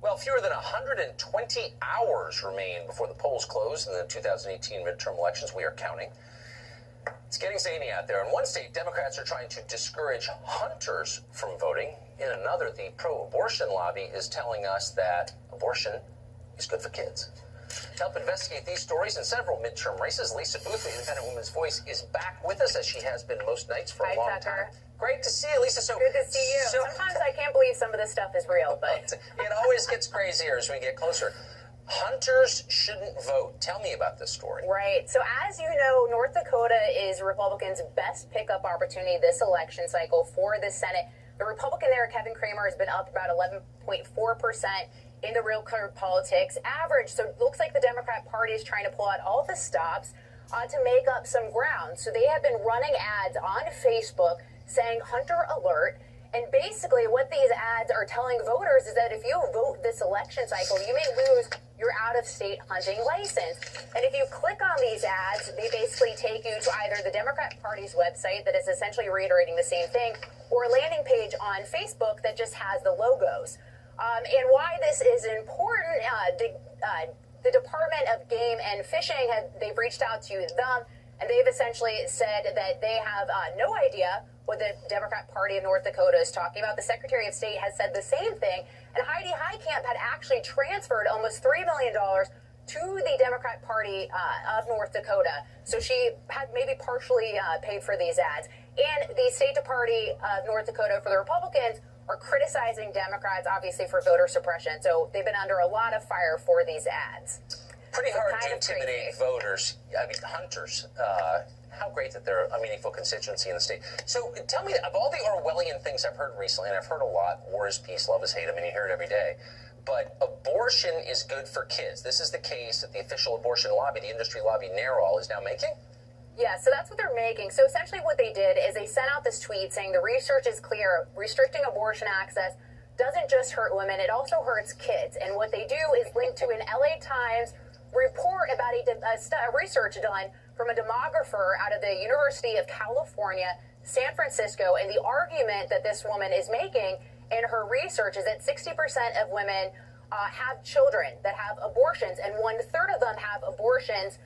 Well, fewer than 120 hours remain before the polls close in the 2018 midterm elections. We are counting. It's getting zany out there. In one state, Democrats are trying to discourage hunters from voting. In another, the pro-abortion lobby is telling us that abortion is good for kids. To help investigate these stories and several midterm races, Lisa Booth, the Independent Women's Voice, is back with us, as she has been most nights for a long time. Great to see you, Lisa. So good to see you. Sometimes I can't believe some of this stuff is real, but it always gets crazier as we get closer. Hunters shouldn't vote. Tell me about this story. Right. So as you know, North Dakota is Republicans' best pickup opportunity this election cycle for the Senate. The Republican there, Kevin Cramer, has been up about 11.4% in the real clear politics average. So it looks like the Democrat Party is trying to pull out all the stops to make up some ground. So they have been running ads on Facebook saying Hunter Alert. And basically what these ads are telling voters is that if you vote this election cycle, you may lose your out-of-state hunting license. And if you click on these ads, they basically take you to either the Democrat Party's website that is essentially reiterating the same thing, or a landing page on Facebook that just has the logos. And why this is important, the Department of Game and Fishing, they've reached out to them, and they've essentially said that they have no idea what the Democrat Party of North Dakota is talking about. The Secretary of State has said the same thing, and Heidi Heitkamp had actually transferred almost $3 million to the Democrat Party of North Dakota. So she had maybe partially paid for these ads. And the State Party of North Dakota for the Republicans are criticizing Democrats, obviously, for voter suppression. So they've been under a lot of fire for these ads. Pretty hard to intimidate voters, hunters. How great that they're a meaningful constituency in the state. So tell me, of all the Orwellian things I've heard recently, and I've heard a lot, war is peace, love is hate, I mean, you hear it every day, but abortion is good for kids. This is the case that the official abortion lobby, the industry lobby NARAL, is now making? Yeah, so that's what they're making. So essentially what they did is they sent out this tweet saying the research is clear, restricting abortion access doesn't just hurt women, it also hurts kids. And what they do is link to an LA Times report about a research done from a demographer out of the University of California, San Francisco, and the argument that this woman is making in her research is that 60% of women have children that have abortions, and 1/3 of them have abortions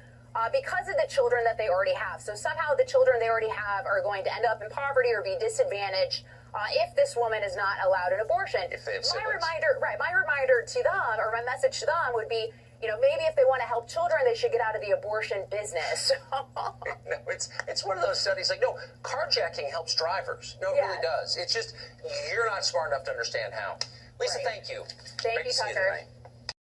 because of the children that they already have. So somehow the children they already have are going to end up in poverty or be disadvantaged if this woman is not allowed an abortion. If they have my reminder to them, or my message to them would be, you know, maybe if they want to help children, they should get out of the abortion business. No, it's one of those studies like, no, carjacking helps drivers. No, it really does. It's just you're not smart enough to understand how. Lisa, thank you. Thank you, Tucker.